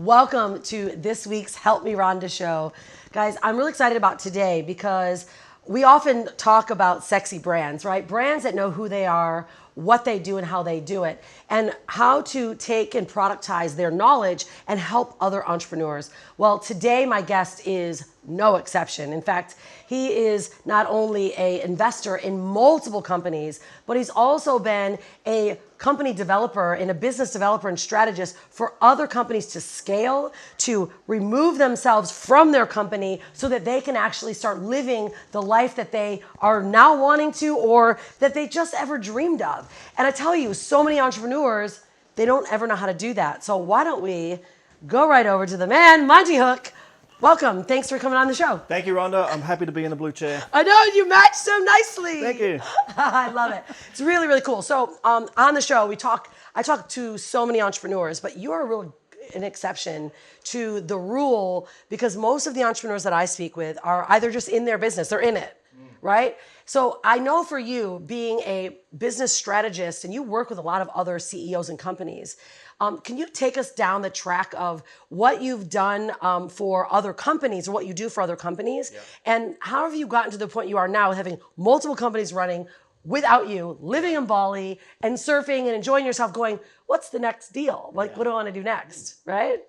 Welcome to this week's Help Me Rhonda Show. Guys, I'm really excited about today because we often talk about sexy brands, right? Brands that know who they are, what they do and how they do it, and how to take and productize their knowledge and help other entrepreneurs. Well, today my guest is no exception. In fact, he is not only an investor in multiple companies, but he's also been a company developer and a business developer and strategist for other companies to scale, to remove themselves from their company so that they can actually start living the life that they are now wanting to or that they just ever dreamed of. And I tell you, so many entrepreneurs, they don't ever know how to do that. So why don't we go right over to the man, Monty Hooke. Welcome. Thanks for coming on the show. Thank you, Rhonda. I'm happy to be in the blue chair. I know, you match so nicely. Thank you. I love it. It's really, really cool. So on the show, I talk to so many entrepreneurs, but you are an exception to the rule because most of the entrepreneurs that I speak with are either just in their business, they're in it, right? So I know for you, being a business strategist, and you work with a lot of other CEOs and companies, can you take us down the track of what you've done for other companies or what you do for other companies? Yeah. And how have you gotten to the point you are now, having multiple companies running without you, living in Bali and surfing and enjoying yourself going, what's the next deal? Like, what do I want to do next, right?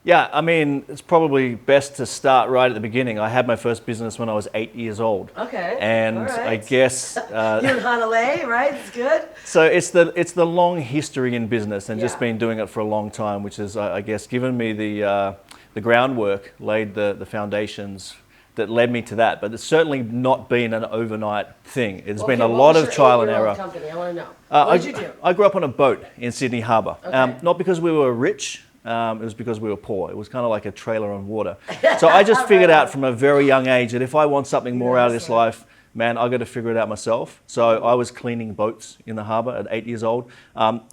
Yeah, I mean, it's probably best to start right at the beginning. I had my first business when I was 8 years old. Okay. And right. I guess... You're in Honolulu, right? It's good. So it's the long history in business and just been doing it for a long time, which is, I guess, given me the groundwork, laid the foundations that led me to that. But it's certainly not been an overnight thing. It's been a lot of trial and error. Company? I want to know. What did you do? I grew up on a boat in Sydney Harbour. Okay. Not because we were rich. It was because we were poor. It was kind of like a trailer on water. So I just figured out from a very young age that if I want something more out of this life, man, I got to figure it out myself. So I was cleaning boats in the harbour at 8 years old.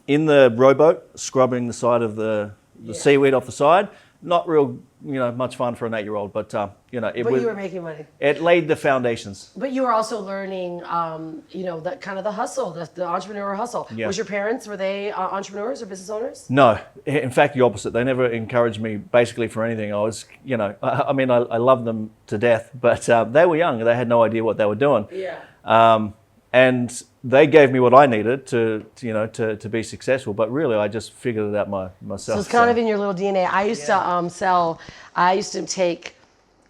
In the rowboat, scrubbing the side of the seaweed off the side. Not real, much fun for an 8-year-old, but you were making money. It laid the foundations. But you were also learning, that kind of the hustle, the entrepreneurial hustle. Yeah. Was your parents, were they entrepreneurs or business owners? No, in fact, the opposite. They never encouraged me basically for anything. I was, I love them to death, but they were young. They had no idea what they were doing. Yeah. And they gave me what I needed to be successful. But really, I just figured it out myself. So it's kind of in your little DNA. I used to take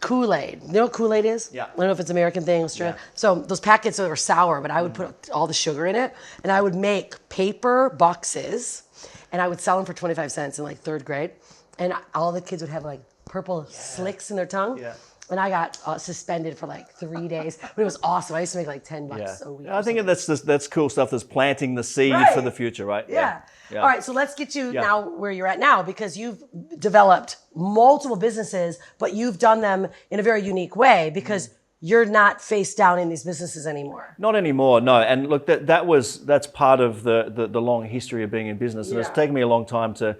Kool-Aid. You know what Kool-Aid is? Yeah. I don't know if it's an American thing, Australia. Yeah. So those packets that were sour, but I would put all the sugar in it, and I would make paper boxes, and I would sell them for 25 cents in like 3rd grade, and all the kids would have like purple slicks in their tongue. Yeah. And I got suspended for like 3 days, but it was awesome. I used to make like $10 a week. I think that's cool stuff. That's planting the seed for the future, right? Yeah. All right, so let's get you now where you're at now, because you've developed multiple businesses, but you've done them in a very unique way because you're not face down in these businesses anymore. Not anymore, no. And look, that's part of the long history of being in business, and it's taken me a long time to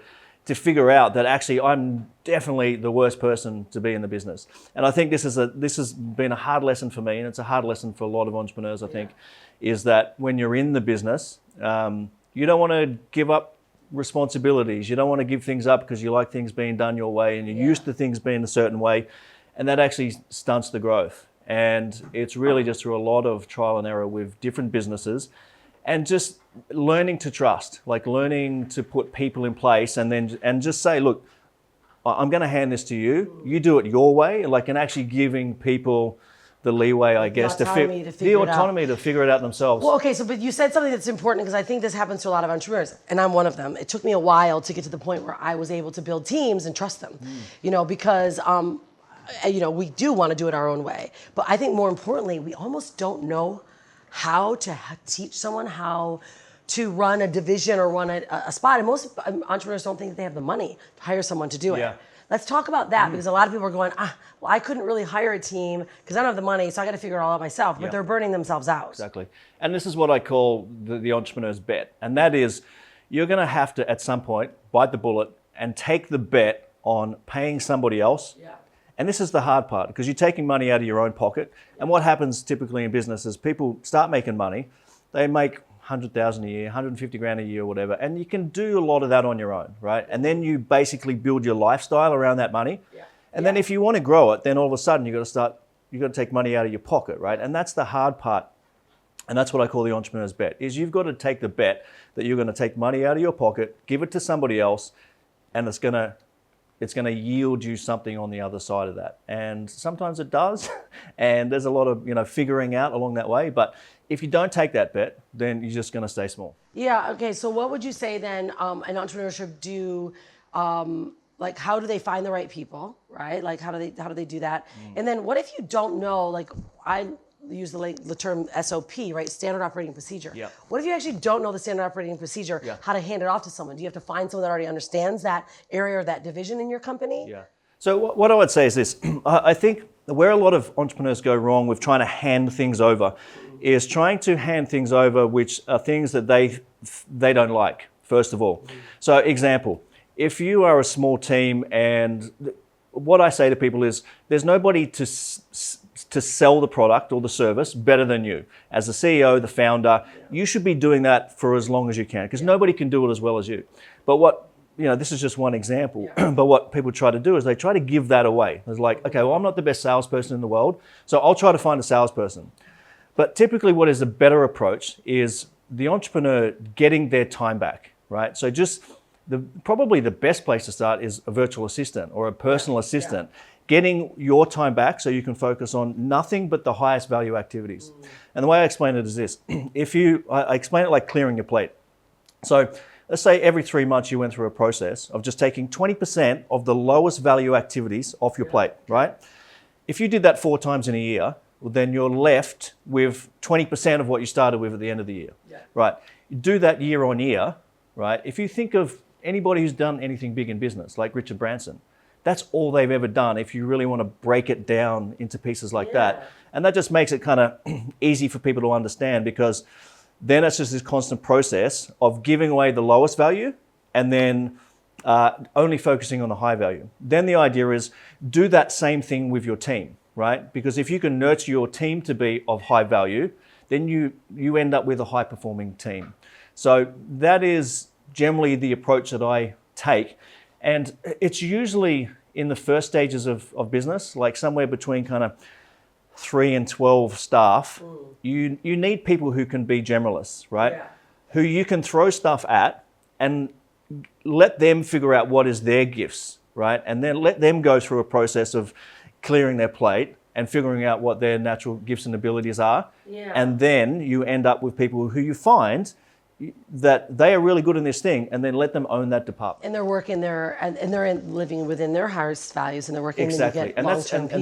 figure out that actually I'm definitely the worst person to be in the business. And I think this has been a hard lesson for me, and it's a hard lesson for a lot of entrepreneurs, I think, is that when you're in the business, you don't want to give up responsibilities. You don't want to give things up because you like things being done your way and you're used to things being a certain way, and that actually stunts the growth. And it's really just through a lot of trial and error with different businesses, and just learning to trust, like learning to put people in place and just say, look, I'm going to hand this to you. You do it your way, and actually giving people the leeway, I guess, to figure it out themselves. Well, okay, but you said something that's important because I think this happens to a lot of entrepreneurs, and I'm one of them. It took me a while to get to the point where I was able to build teams and trust them, because we do want to do it our own way. But I think more importantly, we almost don't know how to teach someone how to run a division or run a spot. And most entrepreneurs don't think that they have the money to hire someone to do it. Let's talk about that because a lot of people are going, I couldn't really hire a team because I don't have the money, so I got to figure it all out myself. But they're burning themselves out. Exactly. And this is what I call the entrepreneur's bet. And that is, you're going to have to, at some point, bite the bullet and take the bet on paying somebody else. Yeah. And this is the hard part because you're taking money out of your own pocket. And what happens typically in business is people start making money. They make 100,000 a year, 150 grand a year or whatever, and you can do a lot of that on your own, right? And then you basically build your lifestyle around that money. And then if you want to grow it, then all of a sudden you've got to take money out of your pocket, right? And that's the hard part. And that's what I call the entrepreneur's bet, is you've got to take the bet that you're going to take money out of your pocket, give it to somebody else, and it's going to yield you something on the other side of that. And sometimes it does, and there's a lot of figuring out along that way. But if you don't take that bet, then you're just going to stay small. Yeah. Okay. So what would you say then? An entrepreneurship do. Like, how do they find the right people, right? Like, how do they do that? And then what if you don't know? Like, I use the term SOP, right? Standard operating procedure. Yeah. What if you actually don't know the standard operating procedure? Yeah. How to hand it off to someone? Do you have to find someone that already understands that area or that division in your company? Yeah. So what I would say is this: I think where a lot of entrepreneurs go wrong with trying to hand things over is trying to hand things over which are things that they don't like. First of all, so example. If you are a small team, and what I say to people is there's nobody to sell the product or the service better than you. As the CEO, the founder, you should be doing that for as long as you can, because nobody can do it as well as you. But this is just one example, but what people try to do is they try to give that away. It's like, okay, well, I'm not the best salesperson in the world, so I'll try to find a salesperson. But typically what is a better approach is the entrepreneur getting their time back, right? So probably the best place to start is a virtual assistant or a personal assistant, getting your time back so you can focus on nothing but the highest value activities. And the way I explain it is this: I explain it like clearing your plate. So let's say every 3 months you went through a process of just taking 20% of the lowest value activities off your plate, right? If you did that 4 times in a year, well, then you're left with 20% of what you started with at the end of the year, right? You do that year on year, right? If you think of anybody who's done anything big in business, like Richard Branson, that's all they've ever done if you really want to break it down into pieces like that. And that just makes it kind of easy for people to understand, because then it's just this constant process of giving away the lowest value and then only focusing on the high value. Then the idea is do that same thing with your team, right? Because if you can nurture your team to be of high value, then you end up with a high performing team. So that is generally the approach that I take. And it's usually in the first stages of business, like somewhere between kind of 3 and 12 staff, you need people who can be generalists, right? Who you can throw stuff at and let them figure out what is their gifts, right? And then let them go through a process of clearing their plate and figuring out what their natural gifts and abilities are. And then you end up with people who you find that they are really good in this thing, and then let them own that department. And they're working there, and they're living within their highest values, and they're working exactly. And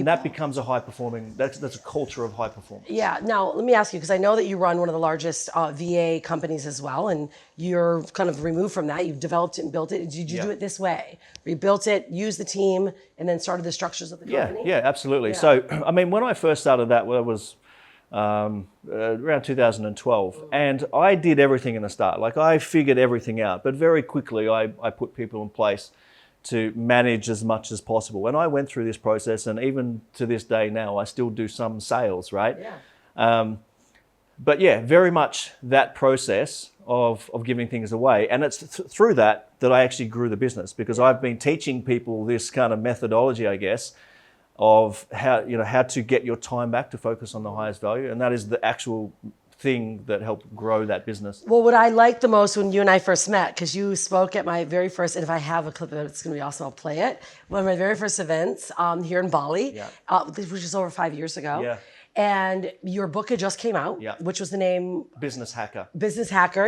that becomes a high performing. That's a culture of high performance. Yeah. Now let me ask you, because I know that you run one of the largest VA companies as well, and you're kind of removed from that. You've developed it and built it. Did you do it this way? Rebuilt it, used the team, and then started the structures of the company? Yeah, absolutely. Yeah. So I mean, when I first started that, well, it was around 2012, and I did everything in the start. Like, I figured everything out, but very quickly I put people in place to manage as much as possible. And I went through this process, and even to this day now, I still do some sales, right? But yeah, very much that process of giving things away. And it's through that I actually grew the business, because I've been teaching people this kind of methodology, I guess, of how to get your time back to focus on the highest value. And that is the actual thing that helped grow that business. Well, what I liked the most when you and I first met, because you spoke at my very first, and if I have a clip of it, it's going to be awesome, I'll play it. One of my very first events here in Bali, which was over 5 years ago. And your book had just came out, which was the name? Business Hacker. Business Hacker,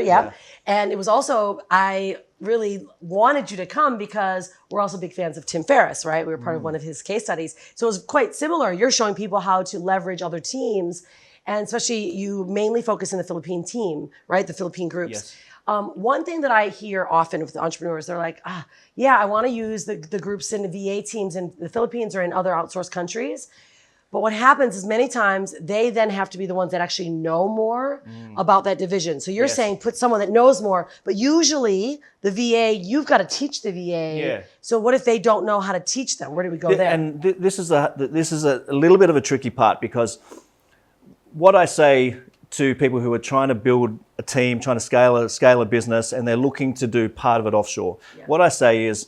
And it was also, I really wanted you to come because we're also big fans of Tim Ferriss, right? We were part of one of his case studies. So it was quite similar. You're showing people how to leverage other teams, and especially you mainly focus in the Philippine team, right? The Philippine groups. One thing that I hear often with the entrepreneurs, they're like, I want to use the groups in the VA teams in the Philippines or in other outsourced countries. But what happens is many times they then have to be the ones that actually know more about that division. So you're saying put someone that knows more, but usually the VA, you've got to teach the VA. So what if they don't know how to teach them? Where do we go there? And this is a little bit of a tricky part, because what I say to people who are trying to build a team, trying to scale a business, and they're looking to do part of it offshore. Yeah. What I say is,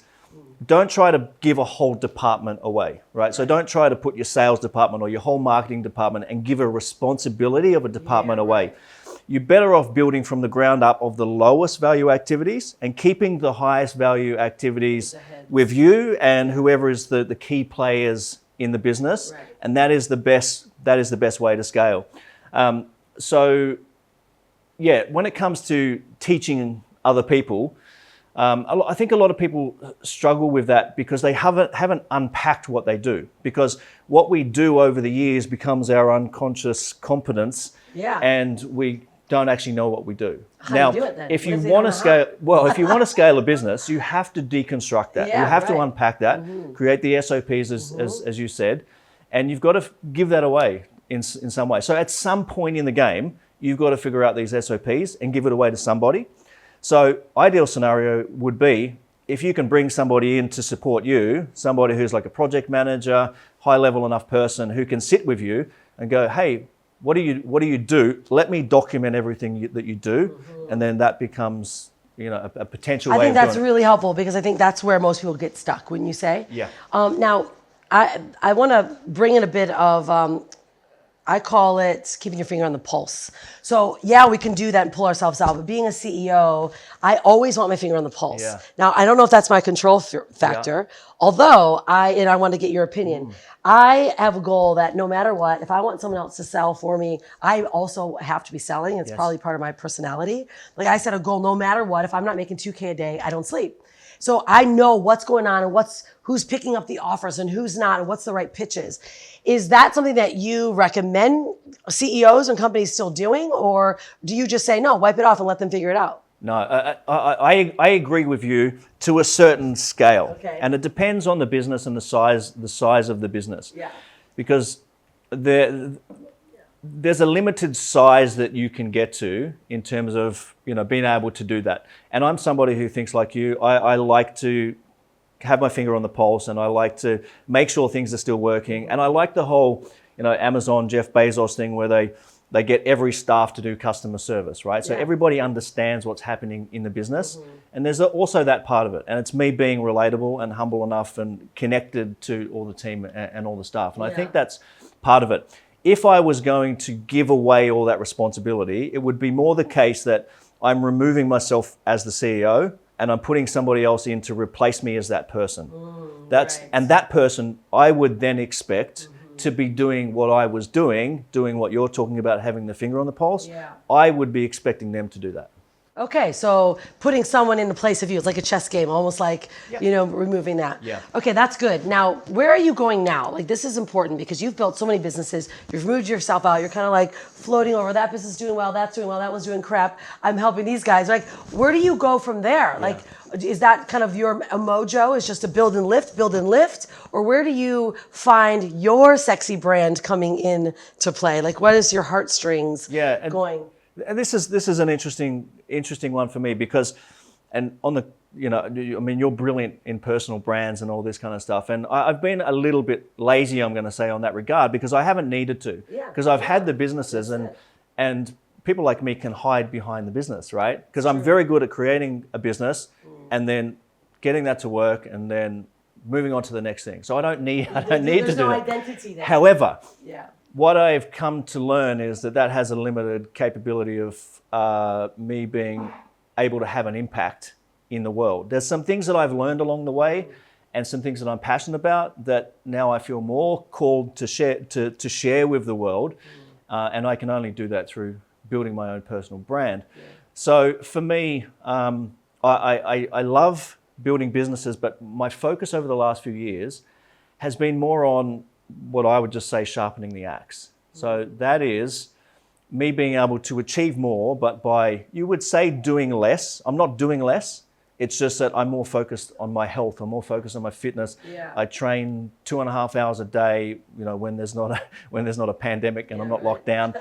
don't try to give a whole department away, right? So don't try to put your sales department or your whole marketing department and give a responsibility of a department away. You're better off building from the ground up of the lowest value activities and keeping the highest value activities with you and whoever is the key players in the business. Right. And that is the best way to scale. So yeah, when it comes to teaching other people, I think a lot of people struggle with that because they haven't unpacked what they do. Because what we do over the years becomes our unconscious competence, and we don't actually know what we do. How do you do it then? If you want to scale a business, you have to deconstruct that. You have to unpack that, create the SOPs as you said, and you've got to give that away in some way. So at some point in the game, you've got to figure out these SOPs and give it away to somebody. So ideal scenario would be if you can bring somebody in to support you, somebody who's like a project manager, high level enough person who can sit with you and go, hey, what do you do? Let me document everything that you do, and then that becomes a potential way of doing it. I think that's really helpful because I think that's where most people get stuck, wouldn't you say? Yeah. Now, I want to bring in a bit of I call it keeping your finger on the pulse. So yeah, we can do that and pull ourselves out. But being a CEO, I always want my finger on the pulse. Yeah. Now, I don't know if that's my control factor, although I want to get your opinion. I have a goal that no matter what, if I want someone else to sell for me, I also have to be selling. It's probably part of my personality. Like I set a goal, no matter what, if I'm not making 2K a day, I don't sleep. So I know what's going on and who's picking up the offers and who's not and what's the right pitches. Is that something that you recommend CEOs and companies still doing? Or do you just say, no, wipe it off and let them figure it out? No, I agree with you to a certain scale. Okay. And it depends on the business and the size of the business. Yeah. Because there's a limited size that you can get to in terms of being able to do that. And I'm somebody who thinks like you. I like to have my finger on the pulse, and I like to make sure things are still working. And I like the whole Amazon Jeff Bezos thing where they get every staff to do customer service, right? So everybody understands what's happening in the business. And there's also that part of it. And it's me being relatable and humble enough and connected to all the team and all the staff. And I think that's part of it. If I was going to give away all that responsibility, it would be more the case that I'm removing myself as the CEO and I'm putting somebody else in to replace me as that person. And that person I would then expect to be doing what I was doing what you're talking about, having the finger on the pulse. I would be expecting them to do that. Okay, so putting someone in the place of you, it's like a chess game, almost like, removing that. Yeah. Okay, that's good. Now, where are you going now? Like, this is important because you've built so many businesses, you've moved yourself out, you're kind of like floating over, that business is doing well, that's doing well, that one's doing crap, I'm helping these guys. Like, where do you go from there? Yeah. Like, is that kind of your mojo, is just to build and lift? Or where do you find your sexy brand coming in to play? Like, what is your heartstrings going? And this is an interesting one for me because, and on the, you're brilliant in personal brands and all this kind of stuff. And I've been a little bit lazy, I'm going to say, on that regard because I haven't needed to. Because I've had the businesses and people like me can hide behind the business, right? Because I'm very good at creating a business and then getting that to work and then moving on to the next thing. So I don't need to do that. There's no identity there. However, what I've come to learn is that has a limited capability of me being able to have an impact in the world. There's some things that I've learned along the way and some things that I'm passionate about that now I feel more called to share with the world. And I can only do that through building my own personal brand. So for me, I love building businesses, but my focus over the last few years has been more on what I would just say sharpening the axe. So that is me being able to achieve more, but by, you would say, doing less. I'm not doing less. It's just that I'm more focused on my health. I'm more focused on my fitness. I train 2.5 hours a day, when there's not a pandemic and I'm not locked down.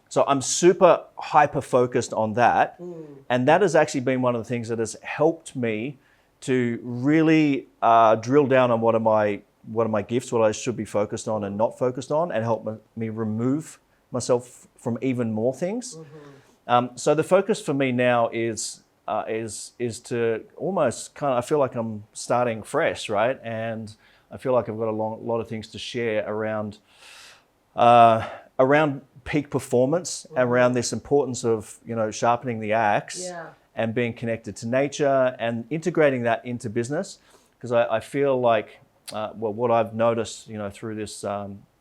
So I'm super hyper focused on that. And that has actually been one of the things that has helped me to really drill down on what are my gifts, what I should be focused on and not focused on, and help me remove myself from even more things. So the focus for me now is to almost I feel like I'm starting fresh, right? And I feel like I've got a lot of things to share around peak performance, around this importance of sharpening the axe and being connected to nature and integrating that into business. Because I feel like what I've noticed through this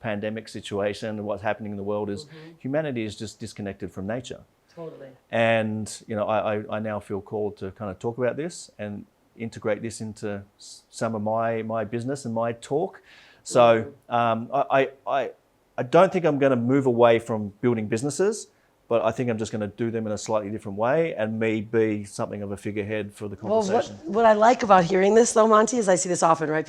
pandemic situation and what's happening in the world is humanity is just disconnected from nature. Totally. And I now feel called to kind of talk about this and integrate this into some of my business and my talk. So I don't think I'm going to move away from building businesses, but I think I'm just going to do them in a slightly different way and me be something of a figurehead for the conversation. Well, what I like about hearing this though, Monty, is I see this often, right?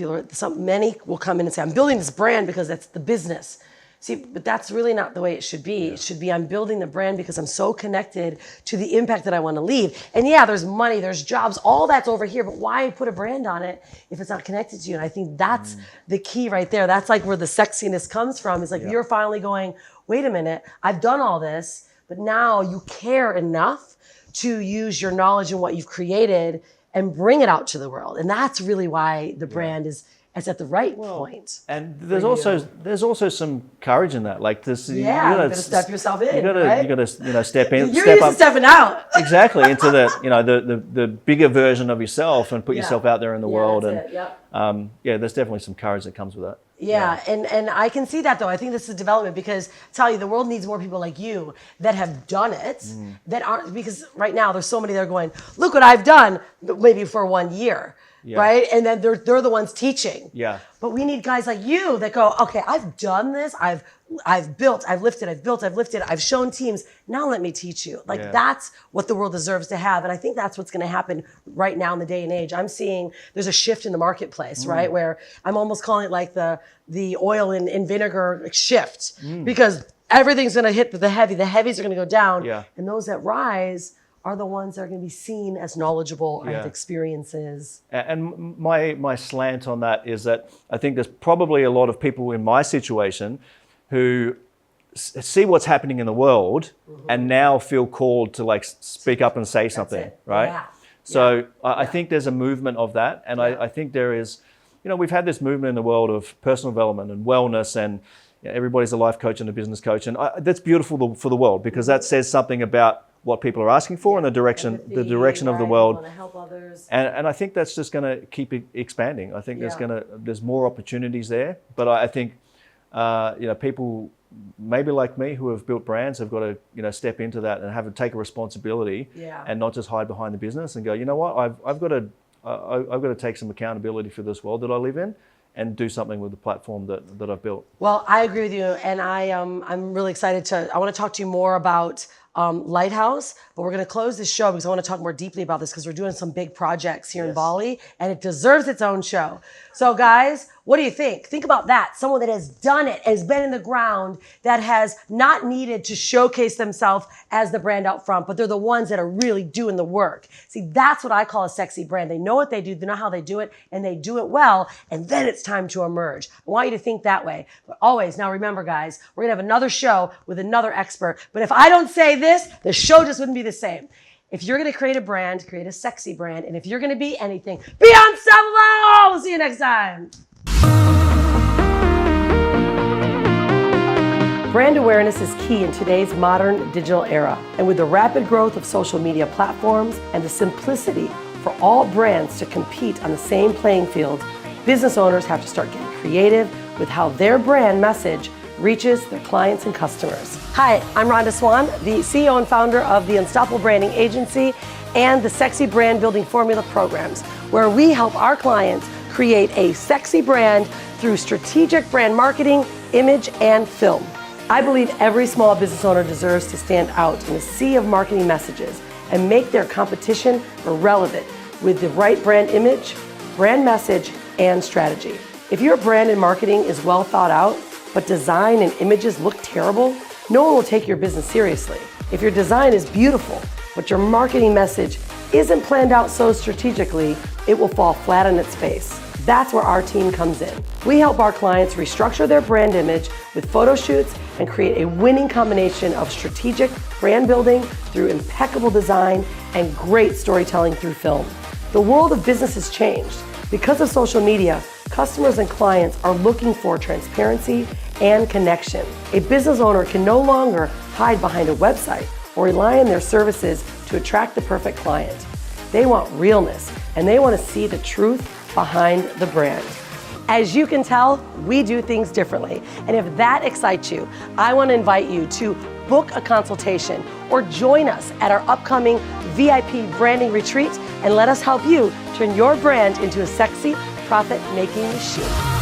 Many will come in and say, I'm building this brand because that's the business. See, but that's really not the way it should be. It should be, I'm building the brand because I'm so connected to the impact that I want to leave. And yeah, there's money, there's jobs, all that's over here, but why put a brand on it if it's not connected to you? And I think that's the key right there. That's like where the sexiness comes from. It's like you're finally going, wait a minute, I've done all this, but now you care enough to use your knowledge and what you've created and bring it out to the world. And that's really why the brand is at the right point. And there's also some courage in that. Like this, you gotta step yourself in. You gotta step in. You're used to stepping out. Exactly, into the bigger version of yourself and put yourself out there in the world. There's definitely some courage that comes with that. And I can see that though. I think this is development because I tell you, the world needs more people like you that have done it, that aren't, because right now there's so many that are going, look what I've done, maybe for 1 year. Right? And then they're the ones teaching. But we need guys like you that go, okay, I've done this. I've built, I've lifted, I've shown teams. Now let me teach you. That's what the world deserves to have. And I think that's what's going to happen right now in the day and age. I'm seeing there's a shift in the marketplace, right? Where I'm almost calling it like the oil and vinegar shift because everything's going to hit the heavy. The heavies are going to go down. And those that rise are the ones that are going to be seen as knowledgeable and have experiences. And my slant on that is that I think there's probably a lot of people in my situation who see what's happening in the world and now feel called to speak up and say something, right? So I think there's a movement of that. And I think there is, we've had this movement in the world of personal development and wellness and everybody's a life coach and a business coach. And that's beautiful for the world because that says something about what people are asking for and the direction of the world. Want to help others. And I think that's just going to keep expanding. I think there's more opportunities there. But I think people maybe like me who have built brands have got to step into that and take a responsibility and not just hide behind the business and go, you know what, I've got to take some accountability for this world that I live in and do something with the platform that I've built. Well, I agree with you, and I'm really excited I want to talk to you more about Lighthouse, but we're going to close this show because I want to talk more deeply about this because we're doing some big projects here in Bali and it deserves its own show. So guys, what do you think? Think about that. Someone that has done it, has been in the ground, that has not needed to showcase themselves as the brand out front, but they're the ones that are really doing the work. See, that's what I call a sexy brand. They know what they do, they know how they do it, and they do it well, and then it's time to emerge. I want you to think that way. But always, now remember guys, we're going to have another show with another expert, but if I don't say this, the show just wouldn't be the same. If you're going to create a brand, create a sexy brand. And if you're going to be anything, be unstoppable! We'll see you next time. Brand awareness is key in today's modern digital era. And with the rapid growth of social media platforms and the simplicity for all brands to compete on the same playing field, business owners have to start getting creative with how their brand message reaches their clients and customers. Hi, I'm Rhonda Swan, the CEO and founder of the Unstoppable Branding Agency and the Sexy Brand Building Formula programs, where we help our clients create a sexy brand through strategic brand marketing, image, and film. I believe every small business owner deserves to stand out in a sea of marketing messages and make their competition irrelevant with the right brand image, brand message, and strategy. If your brand and marketing is well thought out, but design and images look terrible, no one will take your business seriously. If your design is beautiful, but your marketing message isn't planned out so strategically, it will fall flat on its face. That's where our team comes in. We help our clients restructure their brand image with photo shoots and create a winning combination of strategic brand building through impeccable design and great storytelling through film. The world of business has changed. Because of social media, customers and clients are looking for transparency and connection. A business owner can no longer hide behind a website or rely on their services to attract the perfect client. They want realness, and they want to see the truth behind the brand. As you can tell, we do things differently. And if that excites you, I want to invite you to book a consultation or join us at our upcoming VIP branding retreat and let us help you turn your brand into a sexy, profit-making machine.